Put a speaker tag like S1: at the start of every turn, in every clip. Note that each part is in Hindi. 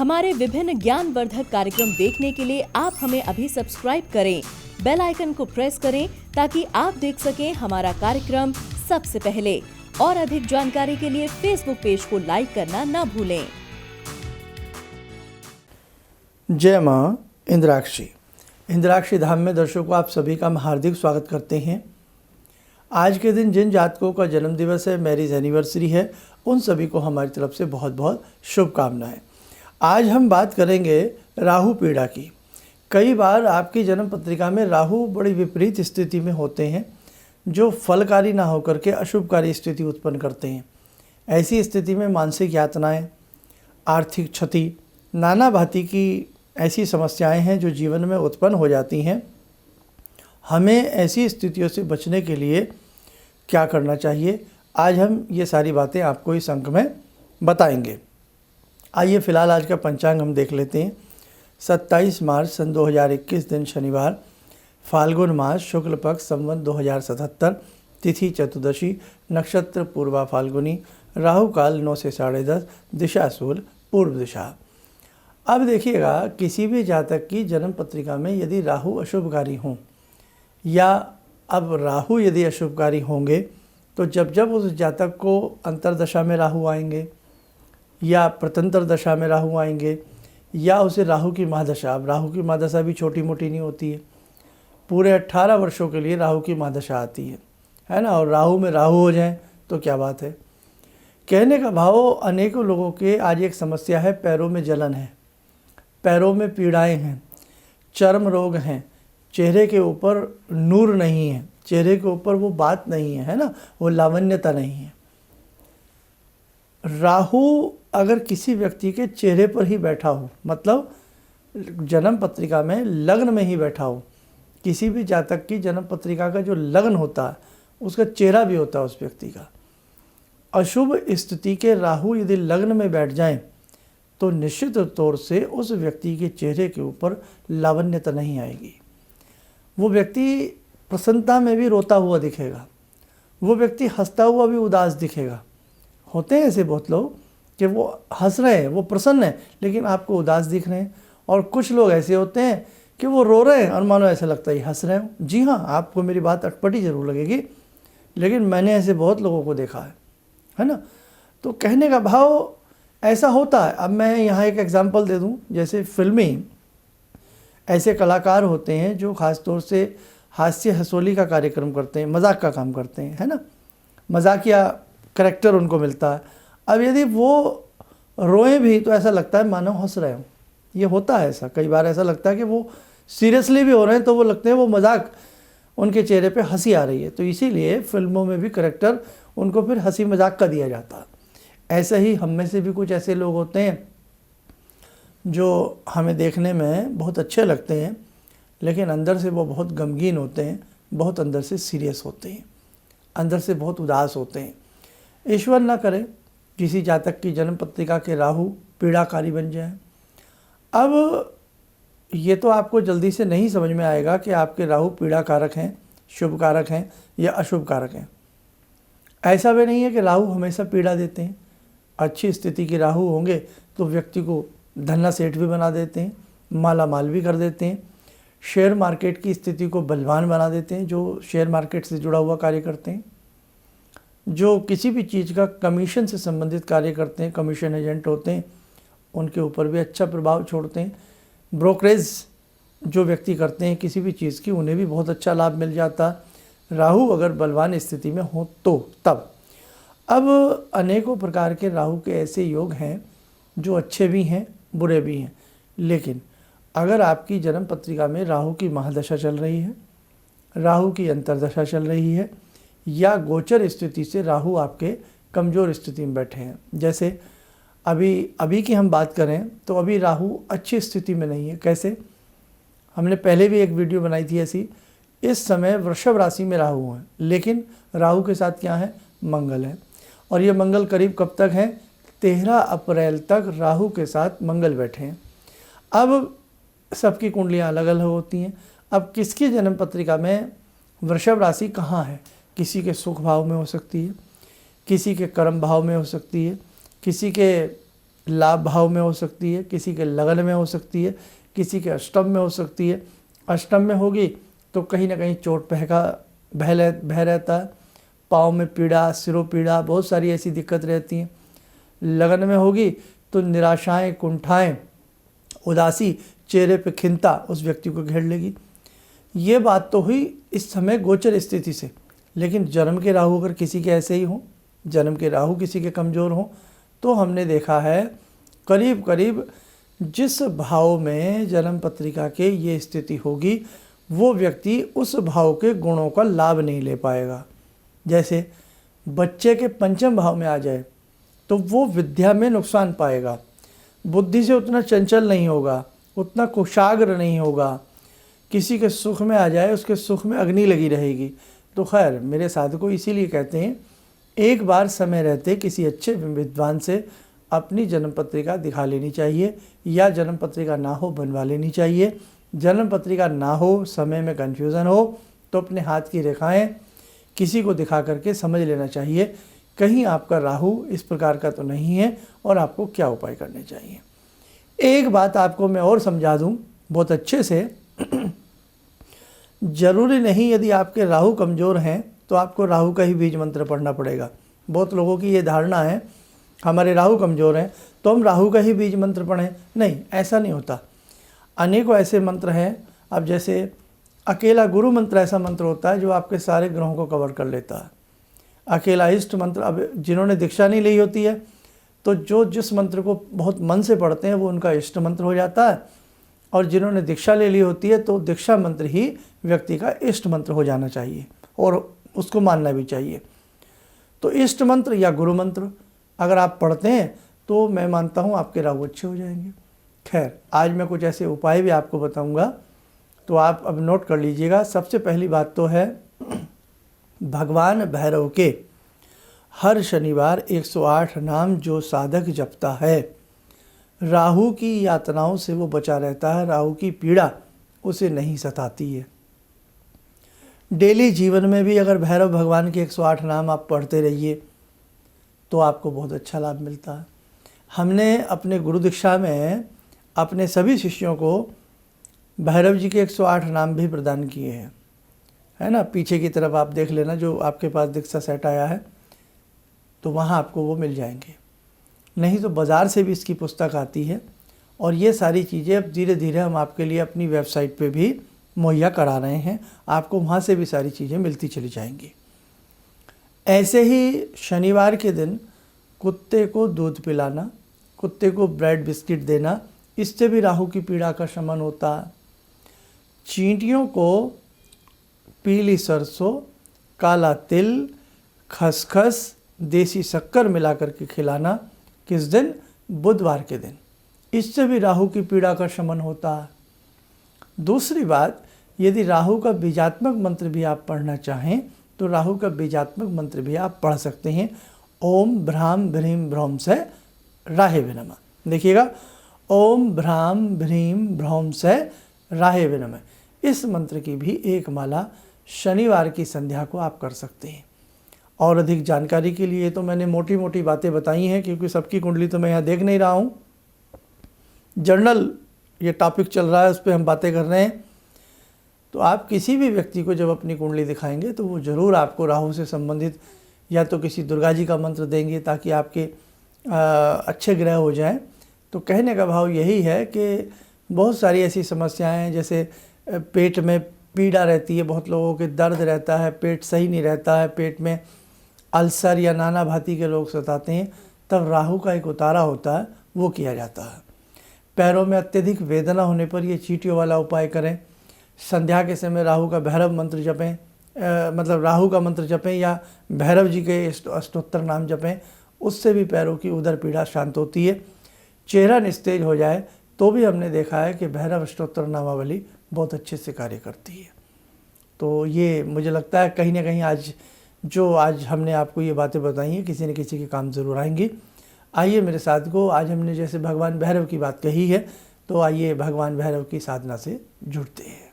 S1: हमारे विभिन्न ज्ञानवर्धक कार्यक्रम देखने के लिए आप हमें अभी सब्सक्राइब करें, बेल आइकन को प्रेस करें ताकि आप देख सकें हमारा कार्यक्रम सबसे पहले। और अधिक जानकारी के लिए फेसबुक पेज को लाइक करना न भूलें।
S2: जय मां इंद्राक्षी। इंद्राक्षी धाम में दर्शकों आप सभी का हम हार्दिक स्वागत करते हैं। आज के दिन जिन जातकों का जन्म दिवस है, मैरिज एनिवर्सरी है, उन सभी को हमारी तरफ से बहुत बहुत शुभकामनाएं। आज हम बात करेंगे राहु पीड़ा की। कई बार आपकी जन्म पत्रिका में राहु बड़ी विपरीत स्थिति में होते हैं जो फलकारी ना होकर के अशुभकारी स्थिति उत्पन्न करते हैं। ऐसी स्थिति में मानसिक यातनाएं, आर्थिक क्षति, नाना भांति की ऐसी समस्याएं हैं जो जीवन में उत्पन्न हो जाती हैं। हमें ऐसी स्थितियों से बचने के लिए क्या करना चाहिए, आज हम ये सारी बातें आपको इस अंक में बताएंगे। आइए फिलहाल आज का पंचांग हम देख लेते हैं। 27 मार्च सन 2021 दिन शनिवार, फाल्गुन मास, शुक्ल पक्ष, संवत 2077, तिथि चतुर्दशी, नक्षत्र पूर्वा फाल्गुनी, राहु काल 9 से 10:30, दिशा शूल पूर्व दिशा। अब देखिएगा, किसी भी जातक की जन्म पत्रिका में यदि राहु अशुभकारी हों या अब राहु यदि अशुभकारी होंगे तो जब जब उस जातक को अंतरदशा में राहु आएंगे या प्रतंत्र दशा में राहु आएंगे या उसे राहु की महादशा, अब राहु की महादशा भी छोटी मोटी नहीं होती है, पूरे 18 वर्षों के लिए राहु की महादशा आती है ना। और राहु में राहु हो जाएं तो क्या बात है। कहने का भाव, अनेकों लोगों के आज एक समस्या है, पैरों में जलन है, पैरों में पीड़ाएं हैं, चर्म रोग हैं, चेहरे के ऊपर नूर नहीं है, चेहरे के ऊपर वो बात नहीं है ना, वो लावण्यता नहीं है। राहु अगर किसी व्यक्ति के चेहरे पर ही बैठा हो, मतलब जन्म पत्रिका में लग्न में ही बैठा हो, किसी भी जातक की जन्म पत्रिका का जो लग्न होता है उसका चेहरा भी होता है उस व्यक्ति का। अशुभ स्थिति के राहु यदि लग्न में बैठ जाएं तो निश्चित तौर से उस व्यक्ति के चेहरे के ऊपर लावण्यता नहीं आएगी। वो व्यक्ति प्रसन्नता में भी रोता हुआ दिखेगा, वो व्यक्ति हंसता हुआ भी उदास दिखेगा। होते हैं ऐसे बहुत लोग कि वो हंस रहे हैं, वो प्रसन्न हैं, लेकिन आपको उदास दिख रहे हैं। और कुछ लोग ऐसे होते हैं कि वो रो रहे हैं और मानो ऐसा लगता है हंस रहे हो। जी हाँ, आपको मेरी बात अटपटी ज़रूर लगेगी, लेकिन मैंने ऐसे बहुत लोगों को देखा है ना। तो कहने का भाव ऐसा होता है। अब मैं यहाँ एक एग्जांपल दे दूँ, जैसे फिल्मी ऐसे कलाकार होते हैं जो ख़ास तौर से हास्य हंसोली का कार्यक्रम करते हैं, मजाक का काम करते हैं, है ना, मजाकिया करैक्टर उनको मिलता है। अब यदि वो रोए भी तो ऐसा लगता है मानो हंस रहे हो। ये होता है ऐसा, कई बार ऐसा लगता है कि वो सीरियसली भी हो रहे हैं तो वो लगते हैं वो मजाक, उनके चेहरे पे हंसी आ रही है। तो इसीलिए फिल्मों में भी करैक्टर उनको फिर हंसी मजाक का दिया जाता है। ऐसे ही हम में से भी कुछ ऐसे लोग होते हैं जो हमें देखने में बहुत अच्छे लगते हैं, लेकिन अंदर से वो बहुत गमगीन होते हैं, बहुत अंदर से सीरियस होते हैं, अंदर से बहुत उदास होते हैं। ईश्वर ना करे किसी जातक की जन्म पत्रिका के राहु पीड़ाकारी बन जाए। अब ये तो आपको जल्दी से नहीं समझ में आएगा कि आपके राहु पीड़ा कारक हैं, शुभ कारक हैं या अशुभ कारक हैं। ऐसा भी नहीं है कि राहु हमेशा पीड़ा देते हैं। अच्छी स्थिति के राहु होंगे तो व्यक्ति को धन्ना सेठ भी बना देते हैं, माला माल भी कर देते हैं, शेयर मार्केट की स्थिति को बलवान बना देते हैं। जो शेयर मार्केट से जुड़ा हुआ कार्य करते हैं, जो किसी भी चीज़ का कमीशन से संबंधित कार्य करते हैं, कमीशन एजेंट होते हैं, उनके ऊपर भी अच्छा प्रभाव छोड़ते हैं। ब्रोकरेज जो व्यक्ति करते हैं किसी भी चीज़ की, उन्हें भी बहुत अच्छा लाभ मिल जाता है राहु अगर बलवान स्थिति में हो तो। तब अब अनेकों प्रकार के राहु के ऐसे योग हैं जो अच्छे भी हैं, बुरे भी हैं। लेकिन अगर आपकी जन्म पत्रिका में राहु की महादशा चल रही है, राहु की अंतरदशा चल रही है, या गोचर स्थिति से राहु आपके कमज़ोर स्थिति में बैठे हैं, जैसे अभी की हम बात करें तो अभी राहु अच्छी स्थिति में नहीं है। कैसे, हमने पहले भी एक वीडियो बनाई थी ऐसी। इस समय वृषभ राशि में राहु है, लेकिन राहु के साथ क्या है, मंगल है। और ये मंगल करीब कब तक है, 13 अप्रैल तक राहु के साथ मंगल बैठे हैं। अब सबकी कुंडलियाँ अलग अलग होती हैं। अब किसकी जन्म पत्रिका में वृषभ राशि कहाँ है, किसी के सुख भाव में हो सकती है, किसी के कर्म भाव में हो सकती है, किसी के लाभ भाव में हो सकती है, किसी के लगन में हो सकती है, किसी के अष्टम में हो सकती है। अष्टम में होगी तो कहीं ना कहीं चोट भय रहता है, पाँव में पीड़ा, सिरों पीड़ा, बहुत सारी ऐसी दिक्कत रहती हैं। लगन में होगी तो निराशाएं, कुंठाएं, उदासी, चेहरे पे खिंता उस व्यक्ति को घेर लेगी। ये बात तो हुई इस समय गोचर स्थिति से, लेकिन जन्म के राहु अगर किसी के ऐसे ही हों, जन्म के राहु किसी के कमज़ोर हों, तो हमने देखा है करीब करीब जिस भाव में जन्म पत्रिका के ये स्थिति होगी वो व्यक्ति उस भाव के गुणों का लाभ नहीं ले पाएगा। जैसे बच्चे के पंचम भाव में आ जाए तो वो विद्या में नुकसान पाएगा, बुद्धि से उतना चंचल नहीं होगा, उतना कुशाग्र नहीं होगा। किसी के सुख में आ जाए, उसके सुख में अग्नि लगी रहेगी। तो खैर मेरे साधकों इसीलिए कहते हैं एक बार समय रहते किसी अच्छे विद्वान से अपनी जन्म पत्रिका दिखा लेनी चाहिए, या जन्म पत्रिका ना हो बनवा लेनी चाहिए। जन्म पत्रिका ना हो, समय में कन्फ्यूज़न हो, तो अपने हाथ की रेखाएं किसी को दिखा करके समझ लेना चाहिए कहीं आपका राहु इस प्रकार का तो नहीं है और आपको क्या उपाय करने चाहिए। एक बात आपको मैं और समझा दूं बहुत अच्छे से। जरूरी नहीं यदि आपके राहु कमज़ोर हैं तो आपको राहु का ही बीज मंत्र पढ़ना पड़ेगा। बहुत लोगों की ये धारणा है हमारे राहु कमज़ोर हैं तो हम राहु का ही बीज मंत्र पढ़ें। नहीं, ऐसा नहीं होता। अनेकों ऐसे मंत्र हैं। अब जैसे अकेला गुरु मंत्र ऐसा मंत्र होता है जो आपके सारे ग्रहों को कवर कर लेता है। अकेला इष्ट मंत्र, अब जिन्होंने दीक्षा नहीं ली होती है तो जो जिस मंत्र को बहुत मन से पढ़ते हैं वो उनका इष्ट मंत्र हो जाता है, और जिन्होंने दीक्षा ले ली होती है तो दीक्षा मंत्र ही व्यक्ति का इष्ट मंत्र हो जाना चाहिए और उसको मानना भी चाहिए। तो इष्ट मंत्र या गुरु मंत्र अगर आप पढ़ते हैं तो मैं मानता हूँ आपके राहु अच्छे हो जाएंगे। खैर आज मैं कुछ ऐसे उपाय भी आपको बताऊँगा, तो आप अब नोट कर लीजिएगा। सबसे पहली बात तो है भगवान भैरव के हर शनिवार 108 नाम जो साधक जपता है, राहु की यातनाओं से वो बचा रहता है, राहु की पीड़ा उसे नहीं सताती है। डेली जीवन में भी अगर भैरव भगवान के 108 नाम आप पढ़ते रहिए तो आपको बहुत अच्छा लाभ मिलता है। हमने अपने गुरु दीक्षा में अपने सभी शिष्यों को भैरव जी के 108 नाम भी प्रदान किए हैं, है ना। पीछे की तरफ आप देख लेना, जो आपके पास दीक्षा सेट आया है तो वहाँ आपको वो मिल जाएंगे। नहीं तो बाज़ार से भी इसकी पुस्तक आती है, और ये सारी चीज़ें अब धीरे धीरे हम आपके लिए अपनी वेबसाइट पे भी मुहैया करा रहे हैं। आपको वहाँ से भी सारी चीज़ें मिलती चली जाएंगी। ऐसे ही शनिवार के दिन कुत्ते को दूध पिलाना, कुत्ते को ब्रेड बिस्किट देना, इससे भी राहु की पीड़ा का शमन होता है। चींटियों को पीली सरसों, काला तिल, खसखस, देसी शक्कर मिला करके खिलाना। किस दिन? बुधवार के दिन। इससे भी राहु की पीड़ा का शमन होता है। दूसरी बात, यदि राहु का बीजात्मक मंत्र भी आप पढ़ना चाहें तो राहु का बीजात्मक मंत्र भी आप पढ़ सकते हैं। ओम भ्राम भ्रीम भ्रौम से राहेवे नमः। देखिएगा, ओम भ्राम भ्रीम भ्रौम से राहेवे नमः। इस मंत्र की भी एक माला शनिवार की संध्या को आप कर सकते हैं। और अधिक जानकारी के लिए तो मैंने मोटी मोटी बातें बताई हैं, क्योंकि सबकी कुंडली तो मैं यहाँ देख नहीं रहा हूँ। जर्नल ये टॉपिक चल रहा है, उस पर हम बातें कर रहे हैं। तो आप किसी भी व्यक्ति को जब अपनी कुंडली दिखाएंगे तो वो ज़रूर आपको राहु से संबंधित या तो किसी दुर्गा जी का मंत्र देंगे ताकि आपके अच्छे ग्रह हो जाएं। तो कहने का भाव यही है कि बहुत सारी ऐसी समस्याएं हैं, जैसे पेट में पीड़ा रहती है, बहुत लोगों के दर्द रहता है, पेट सही नहीं रहता है, पेट में अल्सर या नाना भांति के रोग सताते हैं, तब राहु का एक उतारा होता है, वो किया जाता है। पैरों में अत्यधिक वेदना होने पर ये चींटियों वाला उपाय करें। संध्या के समय राहु का भैरव मंत्र जपें, मतलब राहु का मंत्र जपें या भैरव जी के अष्टोत्तर नाम जपें, उससे भी पैरों की उदर पीड़ा शांत होती है। चेहरा निस्तेज हो जाए तो भी हमने देखा है कि भैरव अष्टोत्तर नामावली बहुत अच्छे से कार्य करती है। तो ये मुझे लगता है कहीं ना कहीं आज हमने आपको ये बातें बताई हैं, किसी न किसी के काम ज़रूर आएंगी। आइए मेरे साथ को, आज हमने जैसे भगवान भैरव की बात कही है, तो आइए भगवान भैरव की साधना से जुड़ते हैं।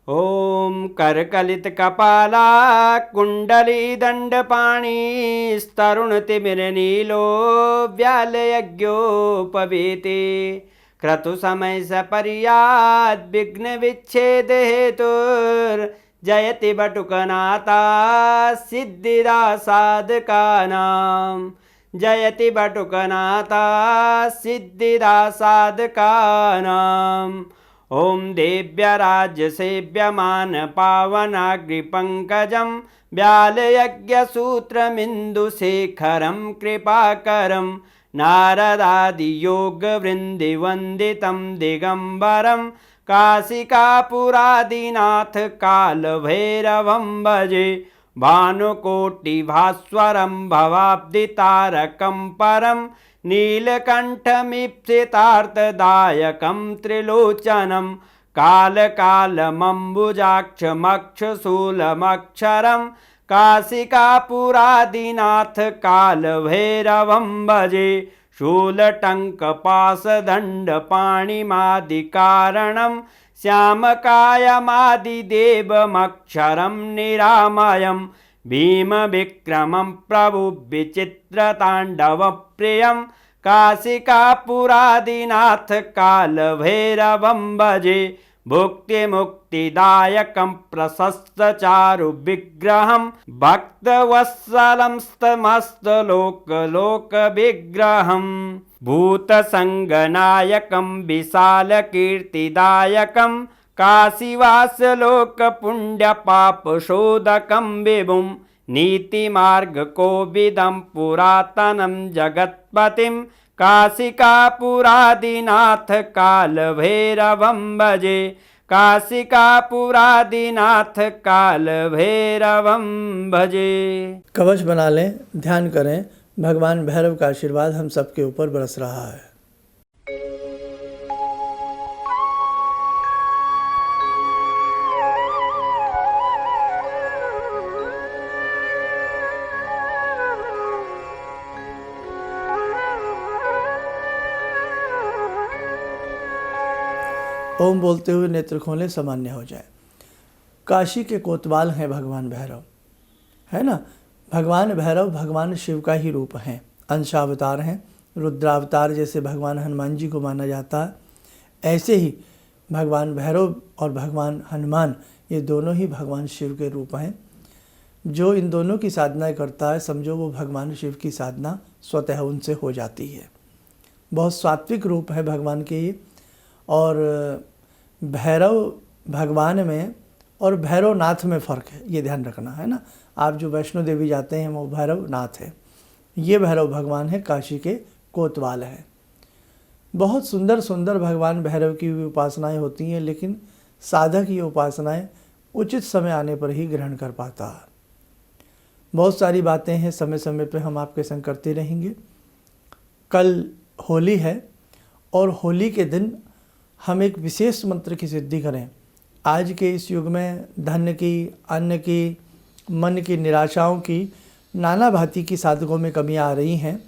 S3: ॐ करकलित कपाला कुंडली दंडपाणी स्तरुणतिमिरनीलो व्यालयज्ञोपवीते क्रतु समय सपर्याद विघ्न विच्छेद हेतुर्जयति बटुकनाथा सिद्धिदा साधकानां जयति बटुकनाथा सिद्धिदा साधकानां ॐ देव्यराज्यसेव्यमान पावनाग्रिपङ्कजं व्यालयज्ञसूत्रमिन्दुशेखरं कृपाकरं नारदादियोगवृन्दिवन्दितं दिगम्बरं काशिकापुरादिनाथ कालभैरवं भजे भानुकोटिभास्वरं भवाब्दितारकं परं नीलकण्ठमीप्सितार्थदायकं त्रिलोचनं कालकालमम्बुजाक्षमक्षशूलमक्षरं काशिकापुरादिनाथ कालभैरवं भजे शूलटङ्कपाशदण्डपाणिमादिकारणं श्यामकायमादिदेवमक्षरं निरामयं भीमविक्रमं प्रभुविचित्रताण्डवप्रियं काशिकापुरादिनाथ कालभैरवं भजे भुक्तिमुक्तिदायकं प्रशस्तचारुविग्रहं भक्तवत्सलं समस्तलोकविग्रहं भूतसङ्गनायकं विशालकीर्तिदायकं काशीवासलोकपुण्यपापशोधकं विभुं नीतिमार्गकोविदं पुरातनं जगत्पतिं काशिकापुरादिनाथ कालभैरवं भजे काशिकापुरादिनाथ कालभैरवं भजे।
S2: कवच बना लें, ध्यान करें, भगवान भैरव का आशीर्वाद हम सबके ऊपर बरस रहा है। ओम बोलते हुए नेत्र खोलें, सामान्य हो जाए। काशी के कोतवाल हैं भगवान भैरव, है ना। भगवान भैरव भगवान शिव का ही रूप हैं, अंशावतार हैं। रुद्रावतार जैसे भगवान हनुमान जी को माना जाता है, ऐसे ही भगवान भैरव और भगवान हनुमान ये दोनों ही भगवान शिव के रूप हैं। जो इन दोनों की साधना करता है, समझो वो भगवान शिव की साधना स्वतः उनसे हो जाती है। बहुत सात्विक रूप है भगवान के ये। और भैरव भगवान में और भैरवनाथ में फ़र्क है, ये ध्यान रखना है ना। आप जो वैष्णो देवी जाते हैं वो भैरवनाथ है, ये भैरव भगवान है, काशी के कोतवाल हैं। बहुत सुंदर सुंदर भगवान भैरव की भी उपासनाएं होती हैं, लेकिन साधक ये उपासनाएं उचित समय आने पर ही ग्रहण कर पाता है। बहुत सारी बातें हैं, समय समय पे हम आपके संग करते रहेंगे। कल होली है और होली के दिन हम एक विशेष मंत्र की सिद्धि करें। आज के इस युग में धन की, अन्न की, मन की निराशाओं की, नाना भांति की साधकों में कमी आ रही हैं,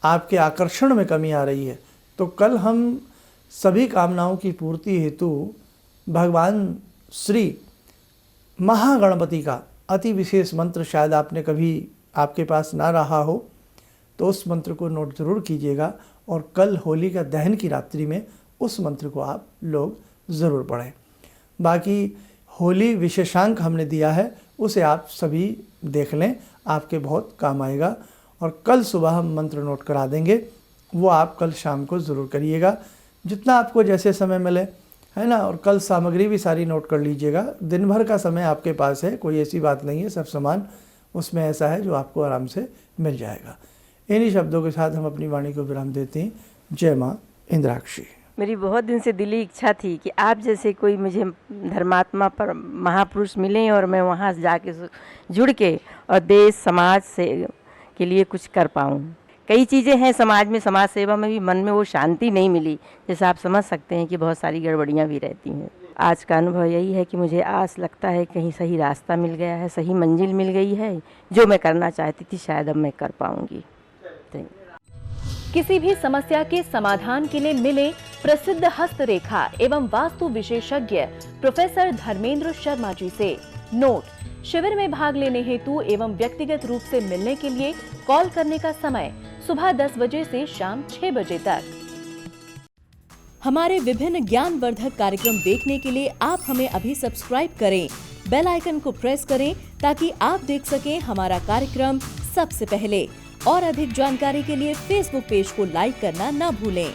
S2: आपके आकर्षण में कमी आ रही है। तो कल हम सभी कामनाओं की पूर्ति हेतु भगवान श्री महागणपति का अति विशेष मंत्र, शायद आपने कभी आपके पास ना रहा हो, तो उस मंत्र को नोट ज़रूर कीजिएगा और कल होली का दहन की रात्रि में उस मंत्र को आप लोग ज़रूर पढ़ें। बाकी होली विशेषांक हमने दिया है, उसे आप सभी देख लें, आपके बहुत काम आएगा। और कल सुबह हम मंत्र नोट करा देंगे, वो आप कल शाम को ज़रूर करिएगा, जितना आपको जैसे समय मिले, है ना। और कल सामग्री भी सारी नोट कर लीजिएगा। दिन भर का समय आपके पास है, कोई ऐसी बात नहीं है, सब सामान उसमें ऐसा है जो आपको आराम से मिल जाएगा। इन्हीं शब्दों के साथ हम अपनी वाणी को विराम देते हैं। जय माँ इंद्राक्षी।
S4: मेरी बहुत दिन से दिली इच्छा थी कि आप जैसे कोई मुझे धर्मात्मा पर महापुरुष मिलें और मैं वहाँ जाके जुड़ के और देश समाज से के लिए कुछ कर पाऊँ। कई चीज़ें हैं समाज में, समाज सेवा में भी मन में वो शांति नहीं मिली, जैसे आप समझ सकते हैं कि बहुत सारी गड़बड़ियाँ भी रहती हैं। आज का अनुभव यही है कि मुझे आस लगता है कहीं सही रास्ता मिल गया है, सही मंजिल मिल गई है। जो मैं करना चाहती थी शायद अब मैं कर पाऊँगी।
S1: किसी भी समस्या के समाधान के लिए मिले प्रसिद्ध हस्तरेखा एवं वास्तु विशेषज्ञ प्रोफेसर धर्मेंद्र शर्मा जी से। नोट: शिविर में भाग लेने हेतु एवं व्यक्तिगत रूप से मिलने के लिए कॉल करने का समय सुबह 10 बजे से शाम 6 बजे तक। हमारे विभिन्न ज्ञानवर्धक कार्यक्रम देखने के लिए आप हमें अभी सब्सक्राइब करें, बेल आइकन को प्रेस करें ताकि आप देख सकें हमारा कार्यक्रम सबसे पहले। और अधिक जानकारी के लिए फेसबुक पेज को लाइक करना न भूलें।